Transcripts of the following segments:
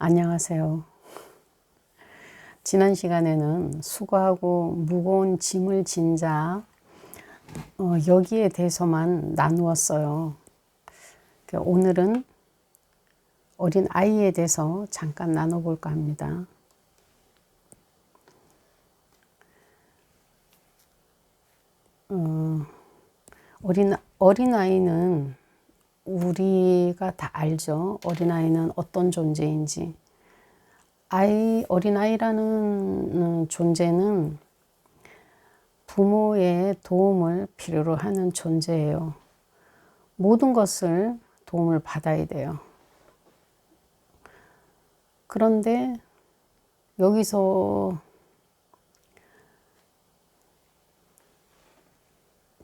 안녕하세요. 지난 시간에는 수고하고 무거운 짐을 진 자, 여기에 대해서만 나누었어요. 오늘은 어린 아이에 대해서 잠깐 나눠볼까 합니다. 어린아이는 우리가 다 알죠. 어린아이는 어떤 존재인지. 어린아이라는 존재는 부모의 도움을 필요로 하는 존재예요. 모든 것을 도움을 받아야 돼요. 그런데 여기서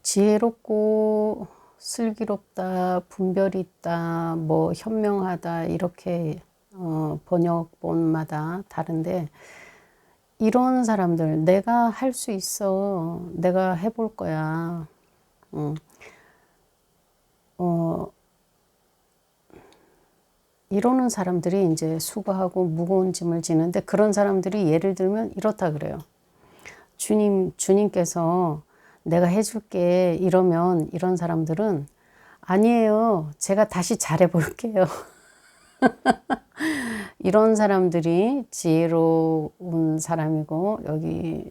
지혜롭고 슬기롭다, 분별이 있다, 뭐 현명하다 이렇게 번역본마다 다른데, 이런 사람들, 내가 할 수 있어, 내가 해볼 거야, 이러는 사람들이 이제 수고하고 무거운 짐을 지는데, 그런 사람들이 예를 들면 이렇다 그래요. 주님께서 내가 해줄게 이러면, 이런 사람들은 아니에요, 제가 다시 잘해 볼게요. 이런 사람들이 지혜로운 사람이고, 여기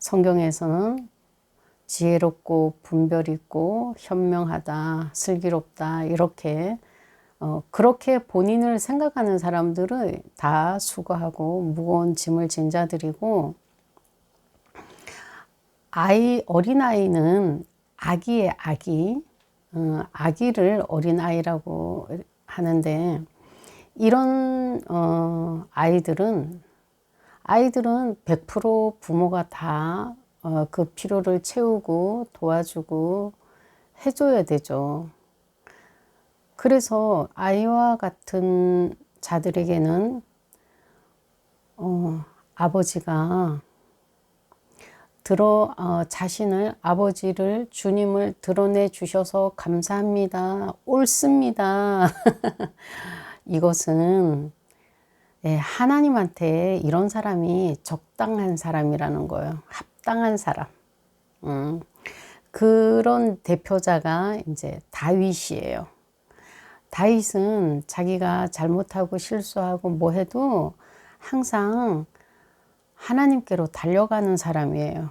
성경에서는 지혜롭고 분별 있고 현명하다, 슬기롭다 이렇게 그렇게 본인을 생각하는 사람들은 다 수고하고 무거운 짐을 진 자들이고, 어린아이는 아기의 아기, 아기를 어린아이라고 하는데, 이런 아이들은 100% 부모가 다 그 필요를 채우고 도와주고 해줘야 되죠. 그래서 아이와 같은 자들에게는 아버지가 아버지를, 주님을 드러내 주셔서 감사합니다, 옳습니다. 이것은 하나님한테 이런 사람이 적당한 사람이라는 거예요. 합당한 사람. 그런 대표자가 이제 다윗이에요. 다윗은 자기가 잘못하고 실수하고 뭐 해도 항상 하나님께로 달려가는 사람이에요.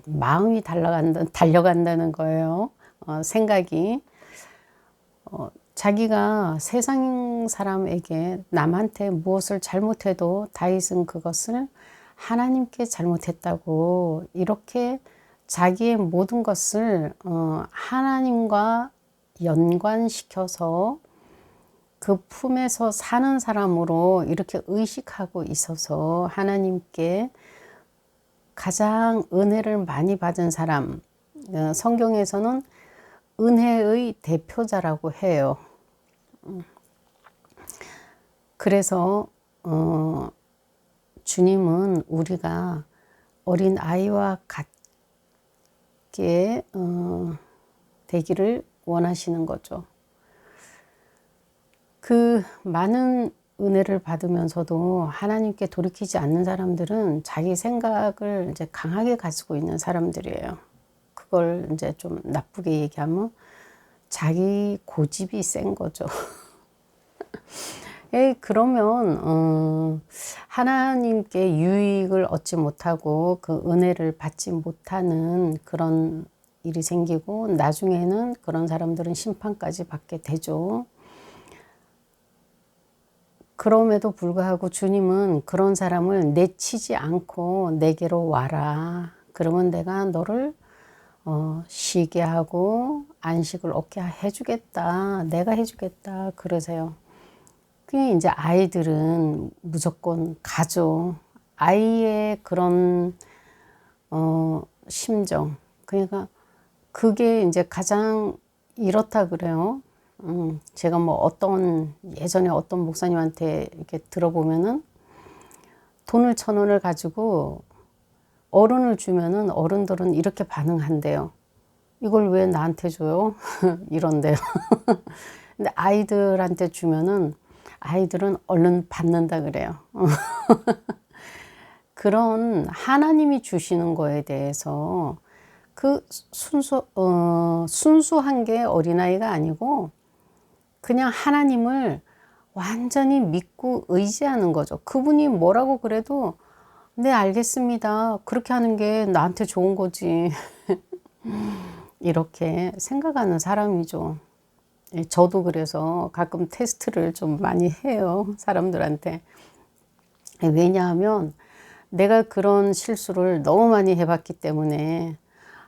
마음이 달려간다는 거예요. 생각이. 자기가 세상 사람에게, 남한테 무엇을 잘못해도 다윗은 그것을 하나님께 잘못했다고, 이렇게 자기의 모든 것을 하나님과 연관시켜서 그 품에서 사는 사람으로 이렇게 의식하고 있어서 하나님께 가장 은혜를 많이 받은 사람, 성경에서는 은혜의 대표자라고 해요. 그래서 주님은 우리가 어린 아이와 같게 되기를 원하시는 거죠. 그 많은 은혜를 받으면서도 하나님께 돌이키지 않는 사람들은 자기 생각을 이제 강하게 가지고 있는 사람들이에요. 그걸 이제 좀 나쁘게 얘기하면 자기 고집이 센 거죠. 그러면 하나님께 유익을 얻지 못하고 그 은혜를 받지 못하는 그런 일이 생기고, 나중에는 그런 사람들은 심판까지 받게 되죠. 그럼에도 불구하고 주님은 그런 사람을 내치지 않고 내게로 와라, 그러면 내가 너를 쉬게 하고 안식을 얻게 해주겠다, 내가 해주겠다 그러세요. 그게 이제 아이들은 무조건 가죠. 아이의 그런 심정, 그러니까 그게 이제 가장 이렇다 그래요. 제가 뭐 예전에 어떤 목사님한테 이렇게 들어보면은, 돈을 1,000원을 가지고 어른을 주면은 어른들은 이렇게 반응한대요. 이걸 왜 나한테 줘요? 이런데요. 근데 아이들한테 주면은 아이들은 얼른 받는다 그래요. 그런 하나님이 주시는 거에 대해서 그 순수한 게 어린아이가 아니고 그냥 하나님을 완전히 믿고 의지하는 거죠. 그분이 뭐라고 그래도 네, 알겠습니다. 그렇게 하는 게 나한테 좋은 거지. 이렇게 생각하는 사람이죠. 저도 그래서 가끔 테스트를 좀 많이 해요. 사람들한테. 왜냐하면 내가 그런 실수를 너무 많이 해봤기 때문에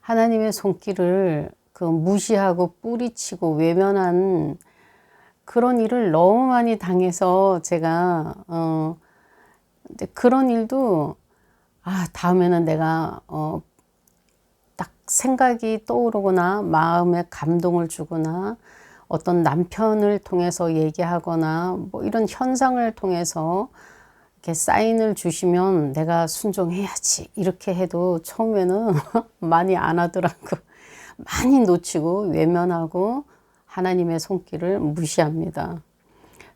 하나님의 손길을 그 무시하고 뿌리치고 외면한 그런 일을 너무 많이 당해서 제가 그런 일도 다음에는 내가 딱 생각이 떠오르거나 마음에 감동을 주거나 어떤 남편을 통해서 얘기하거나 뭐 이런 현상을 통해서 이렇게 사인을 주시면 내가 순종해야지 이렇게 해도 처음에는 많이 안 하더라고. 많이 놓치고 외면하고 하나님의 손길을 무시합니다.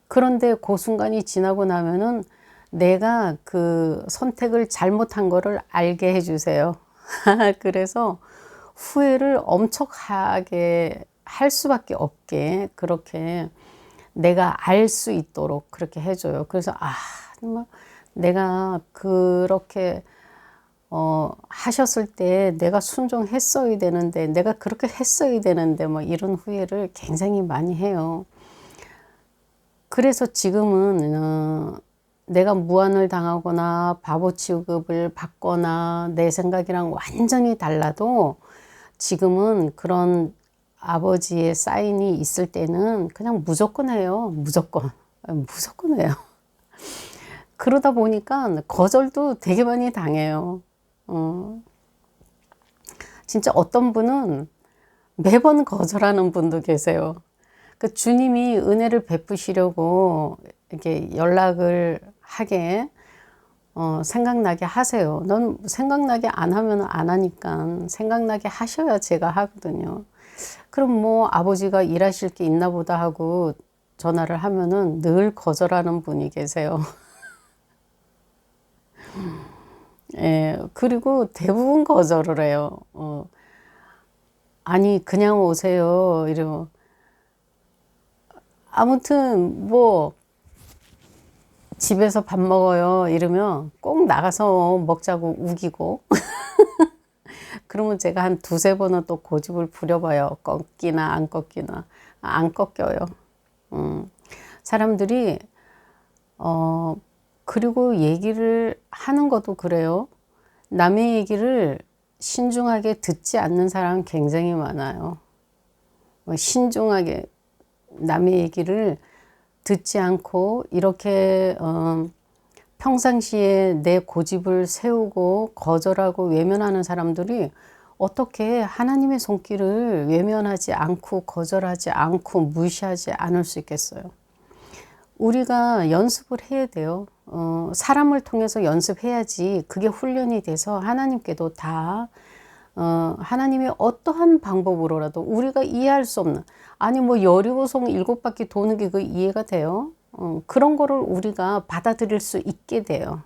그런데 그 순간이 지나고 나면은 내가 그 선택을 잘못한 거를 알게 해주세요. 그래서 후회를 엄청 하게 할 수밖에 없게 그렇게 내가 알 수 있도록 그렇게 해줘요. 그래서 정말 내가 그렇게 하셨을 때 내가 순종했어야 되는데 내가 그렇게 했어야 되는데 뭐 이런 후회를 굉장히 많이 해요. 그래서 지금은 내가 무안을 당하거나 바보 취급을 받거나 내 생각이랑 완전히 달라도 지금은 그런 아버지의 사인이 있을 때는 그냥 무조건 해요. 무조건 해요. 그러다 보니까 거절도 되게 많이 당해요. 진짜 어떤 분은 매번 거절하는 분도 계세요. 그 주님이 은혜를 베푸시려고 이렇게 연락을 하게 생각나게 하세요. 넌 생각나게 안 하면 안 하니까 생각나게 하셔야 제가 하거든요. 그럼 뭐 아버지가 일하실 게 있나 보다 하고 전화를 하면은 늘 거절하는 분이 계세요. 예, 그리고 대부분 거절을 해요. 아니 그냥 오세요. 이러면 아무튼 뭐 집에서 밥 먹어요. 이러면 꼭 나가서 먹자고 우기고 그러면 제가 한 두세 번은 또 고집을 부려봐요. 꺾이나 안 꺾이나. 안 꺾여요. 사람들이 그리고 얘기를 하는 것도 그래요. 남의 얘기를 신중하게 듣지 않는 사람 굉장히 많아요. 신중하게 남의 얘기를 듣지 않고 이렇게 평상시에 내 고집을 세우고 거절하고 외면하는 사람들이 어떻게 하나님의 손길을 외면하지 않고 거절하지 않고 무시하지 않을 수 있겠어요. 우리가 연습을 해야 돼요. 사람을 통해서 연습해야지 그게 훈련이 돼서 하나님께도 다 하나님이 어떠한 방법으로라도 우리가 이해할 수 없는 아니 뭐 여리고성 7바퀴 도는 게 그 이해가 돼요? 그런 거를 우리가 받아들일 수 있게 돼요.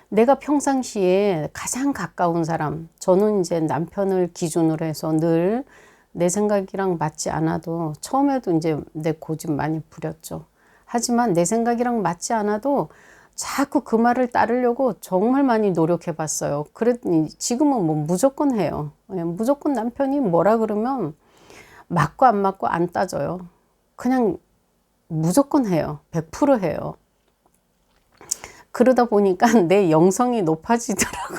내가 평상시에 가장 가까운 사람, 저는 이제 남편을 기준으로 해서 늘 내 생각이랑 맞지 않아도 처음에도 이제 내 고집 많이 부렸죠. 하지만 내 생각이랑 맞지 않아도 자꾸 그 말을 따르려고 정말 많이 노력해 봤어요. 그랬더니 지금은 뭐 무조건 해요. 무조건 남편이 뭐라 그러면 맞고 안 맞고 안 따져요. 그냥 무조건 해요. 100% 해요. 그러다 보니까 내 영성이 높아지더라고요.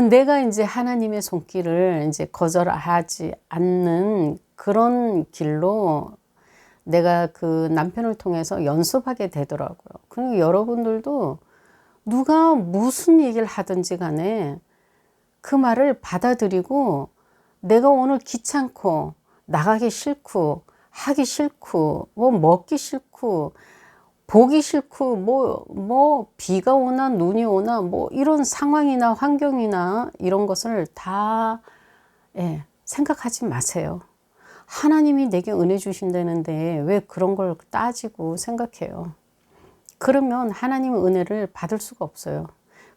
내가 이제 하나님의 손길을 이제 거절하지 않는 그런 길로 내가 그 남편을 통해서 연습하게 되더라고요. 그리고 여러분들도 누가 무슨 얘기를 하든지 간에 그 말을 받아들이고 내가 오늘 귀찮고 나가기 싫고 하기 싫고 뭐 먹기 싫고 보기 싫고 뭐 비가 오나 눈이 오나 뭐 이런 상황이나 환경이나 이런 것을 다 생각하지 마세요. 하나님이 내게 은혜 주신다는데 왜 그런 걸 따지고 생각해요. 그러면 하나님의 은혜를 받을 수가 없어요.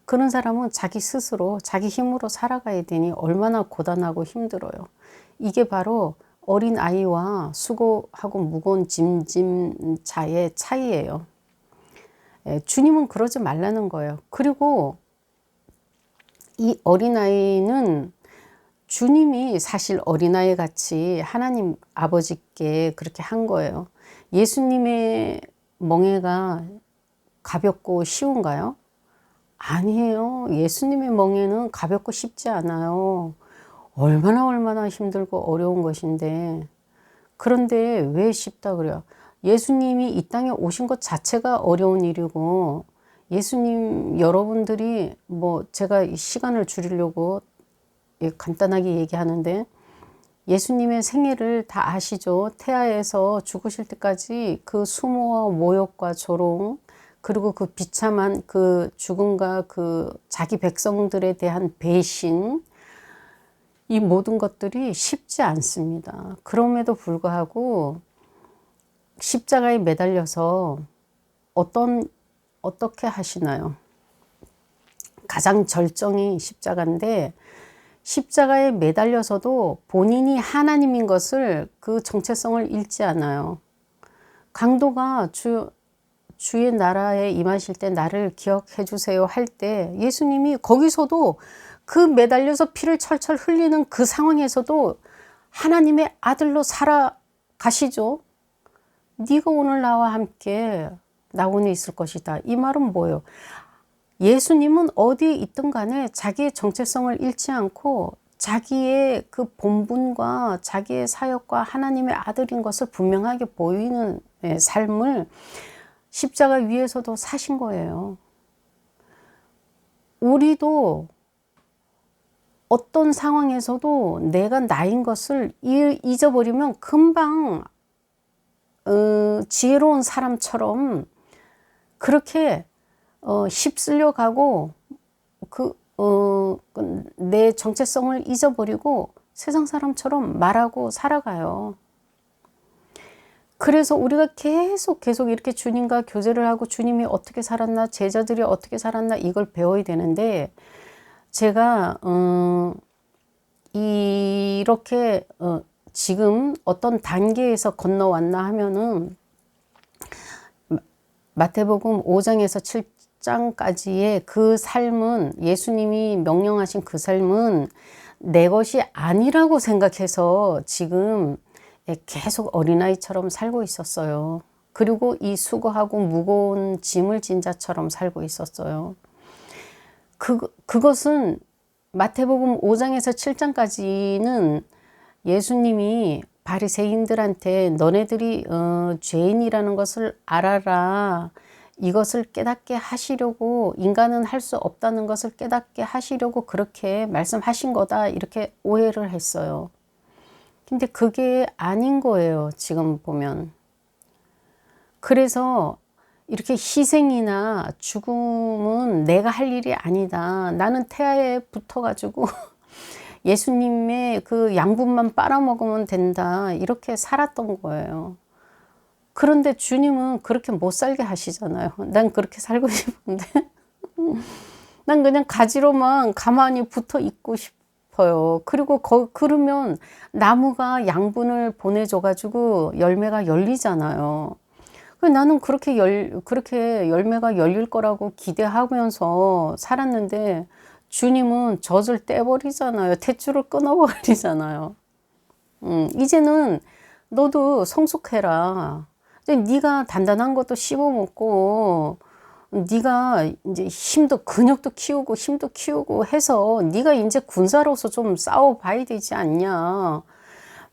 그런 사람은 자기 스스로 자기 힘으로 살아가야 되니 얼마나 고단하고 힘들어요. 이게 바로 어린 아이와 수고하고 무거운 짐짐자의 차이예요. 주님은 그러지 말라는 거예요. 그리고 이 어린아이는 주님이 사실 어린아이 같이 하나님 아버지께 그렇게 한 거예요. 예수님의 멍에가 가볍고 쉬운가요? 아니에요. 예수님의 멍에는 가볍고 쉽지 않아요. 얼마나 힘들고 어려운 것인데. 그런데 왜 쉽다 그래요? 예수님이 이 땅에 오신 것 자체가 어려운 일이고, 예수님 여러분들이 제가 시간을 줄이려고 간단하게 얘기하는데, 예수님의 생애를 다 아시죠? 태아에서 죽으실 때까지 그 수모와 모욕과 조롱, 그리고 그 비참한 그 죽음과 그 자기 백성들에 대한 배신, 이 모든 것들이 쉽지 않습니다. 그럼에도 불구하고 십자가에 매달려서 어떻게 하시나요? 가장 절정이 십자가인데, 십자가에 매달려서도 본인이 하나님인 것을, 그 정체성을 잃지 않아요. 강도가 주의 나라에 임하실 때 나를 기억해 주세요 할 때 예수님이 거기서도 그 매달려서 피를 철철 흘리는 그 상황에서도 하나님의 아들로 살아가시죠. 네가 오늘 나와 함께 나원에 있을 것이다. 이 말은 뭐예요? 예수님은 어디에 있든 간에 자기의 정체성을 잃지 않고 자기의 그 본분과 자기의 사역과 하나님의 아들인 것을 분명하게 보이는 삶을 십자가 위에서도 사신 거예요. 우리도 어떤 상황에서도 내가 나인 것을 잊어버리면 금방 지혜로운 사람처럼 그렇게 휩쓸려 가고 내 정체성을 잊어버리고 세상 사람처럼 말하고 살아가요. 그래서 우리가 계속 이렇게 주님과 교제를 하고 주님이 어떻게 살았나, 제자들이 어떻게 살았나 이걸 배워야 되는데, 제가 이렇게 지금 어떤 단계에서 건너왔나 하면은 마태복음 5장에서 7장까지의 그 삶은, 예수님이 명령하신 그 삶은 내 것이 아니라고 생각해서 지금 계속 어린아이처럼 살고 있었어요. 그리고 이 수고하고 무거운 짐을 진 자처럼 살고 있었어요. 그것은 마태복음 5장에서 7장까지는 예수님이 바리새인들한테 너네들이 죄인이라는 것을 알아라, 이것을 깨닫게 하시려고, 인간은 할 수 없다는 것을 깨닫게 하시려고 그렇게 말씀하신 거다, 이렇게 오해를 했어요. 근데 그게 아닌 거예요, 지금 보면. 그래서 이렇게 희생이나 죽음은 내가 할 일이 아니다. 나는 태아에 붙어가지고 예수님의 그 양분만 빨아먹으면 된다. 이렇게 살았던 거예요. 그런데 주님은 그렇게 못 살게 하시잖아요. 난 그렇게 살고 싶은데 난 그냥 가지로만 가만히 붙어 있고 싶어요. 그리고 그러면 나무가 양분을 보내줘가지고 열매가 열리잖아요. 나는 그렇게 열매가 열릴 거라고 기대하면서 살았는데, 주님은 젖을 떼버리잖아요. 탯줄을 끊어버리잖아요. 이제는 너도 성숙해라. 네가 단단한 것도 씹어먹고, 네가 이제 근육도 키우고 힘도 키우고 해서 네가 이제 군사로서 좀 싸워봐야 되지 않냐.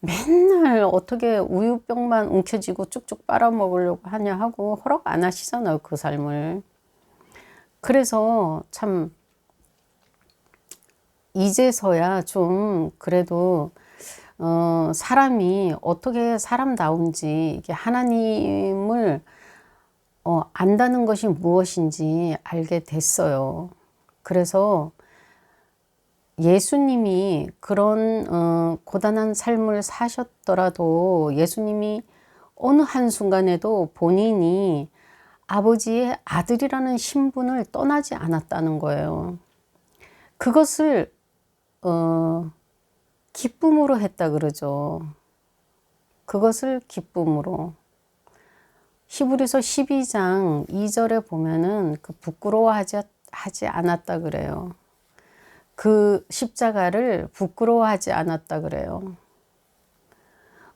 맨날 어떻게 우유병만 움켜쥐고 쭉쭉 빨아먹으려고 하냐 하고 허락 안 하시잖아요, 그 삶을. 그래서 참 이제서야 좀 그래도 사람이 어떻게 사람다운지, 이게 하나님을 안다는 것이 무엇인지 알게 됐어요. 그래서 예수님이 그런 고단한 삶을 사셨더라도 예수님이 어느 한순간에도 본인이 아버지의 아들이라는 신분을 떠나지 않았다는 거예요. 그것을 기쁨으로 했다 그러죠. 그것을 기쁨으로. 히브리서 12장 2절에 보면은 그 부끄러워하지 않았다 그래요. 그 십자가를 부끄러워하지 않았다 그래요.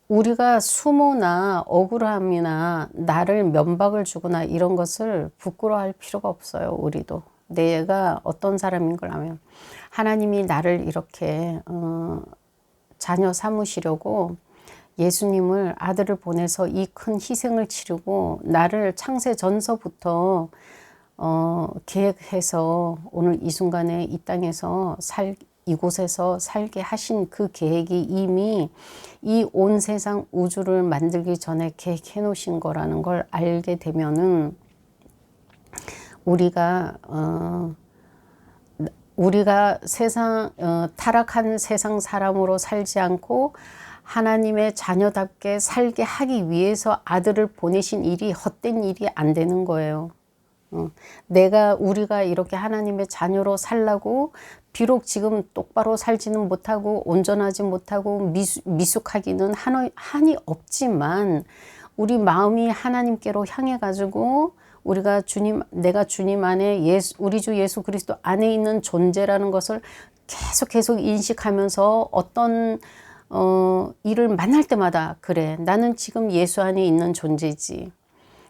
우리가 수모나 억울함이나 나를 면박을 주거나 이런 것을 부끄러워할 필요가 없어요. 우리도. 내가 어떤 사람인 걸 알면 하나님이 나를 이렇게 자녀 삼으시려고 예수님을 아들을 보내서 이 큰 희생을 치르고 나를 창세 전서부터 계획해서 오늘 이 순간에 이 땅에서 이곳에서 살게 하신 그 계획이 이미 이 온 세상 우주를 만들기 전에 계획해 놓으신 거라는 걸 알게 되면은 우리가 세상 타락한 세상 사람으로 살지 않고 하나님의 자녀답게 살게 하기 위해서 아들을 보내신 일이 헛된 일이 안 되는 거예요. 우리가 이렇게 하나님의 자녀로 살라고 비록 지금 똑바로 살지는 못하고 온전하지 못하고 미숙하기는 한이 없지만 우리 마음이 하나님께로 향해 가지고 우리가 내가 주님 안에 우리 주 예수 그리스도 안에 있는 존재라는 것을 계속 인식하면서 어떤 일을 만날 때마다 그래 나는 지금 예수 안에 있는 존재지.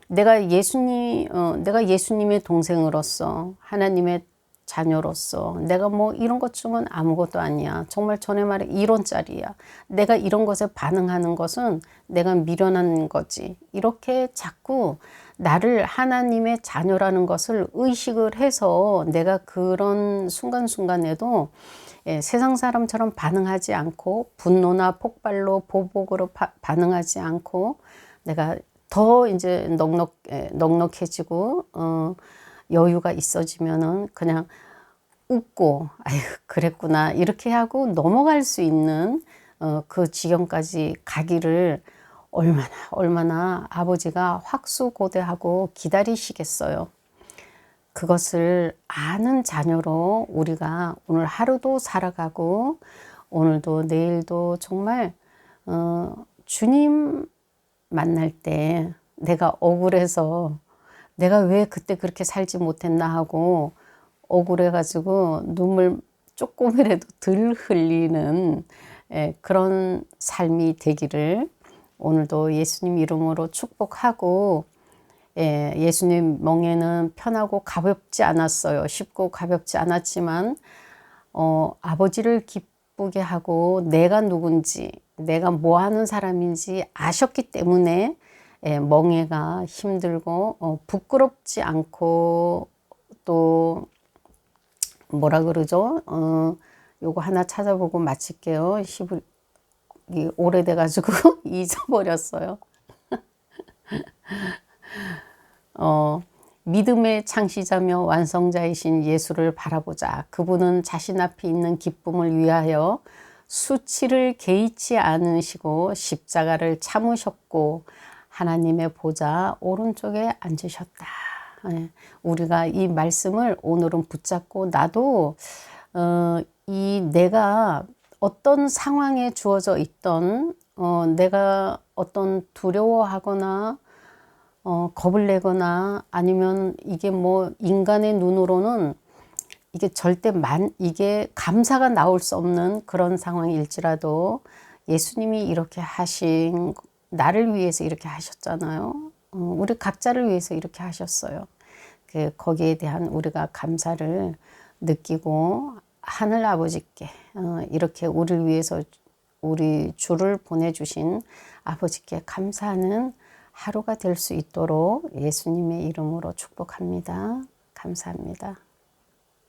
내가 예수님의 동생으로서 하나님의 자녀로서 내가 뭐 이런 것 중은 아무것도 아니야. 정말 전에 말해 이론짜리야. 내가 이런 것에 반응하는 것은 내가 미련한 거지. 이렇게 자꾸 나를 하나님의 자녀라는 것을 의식을 해서 내가 그런 순간순간에도 세상 사람처럼 반응하지 않고 분노나 폭발로 보복으로 반응하지 않고 내가 더 이제 넉넉해지고 여유가 있어지면은 그냥 웃고 아유 그랬구나 이렇게 하고 넘어갈 수 있는 그 지경까지 가기를 얼마나 아버지가 확수고대하고 기다리시겠어요. 그것을 아는 자녀로 우리가 오늘 하루도 살아가고 오늘도 내일도 정말 주님 만날 때 내가 억울해서 내가 왜 그때 그렇게 살지 못했나 하고 억울해 가지고 눈물 조금이라도 덜 흘리는 그런 삶이 되기를 오늘도 예수님 이름으로 축복하고 예수님 멍에는 편하고 가볍지 않았어요. 쉽고 가볍지 않았지만 아버지를 기쁘게 하고 내가 누군지 내가 뭐 하는 사람인지 아셨기 때문에 멍에가 힘들고 부끄럽지 않고 또 뭐라 그러죠? 요거 하나 찾아보고 마칠게요. 오래돼 가지고 잊어버렸어요. 믿음의 창시자며 완성자이신 예수를 바라보자. 그분은 자신 앞에 있는 기쁨을 위하여 수치를 개의치 않으시고 십자가를 참으셨고 하나님의 보좌 오른쪽에 앉으셨다. 우리가 이 말씀을 오늘은 붙잡고 나도 내가 어떤 상황에 주어져 있던 내가 어떤 두려워하거나 겁을 내거나 아니면 이게 뭐 인간의 눈으로는 이게 이게 감사가 나올 수 없는 그런 상황일지라도 예수님이 이렇게 나를 위해서 이렇게 하셨잖아요. 우리 각자를 위해서 이렇게 하셨어요. 거기에 대한 우리가 감사를 느끼고 하늘 아버지께 이렇게 우리를 위해서 우리 주를 보내주신 아버지께 감사하는 하루가 될 수 있도록 예수님의 이름으로 축복합니다. 감사합니다.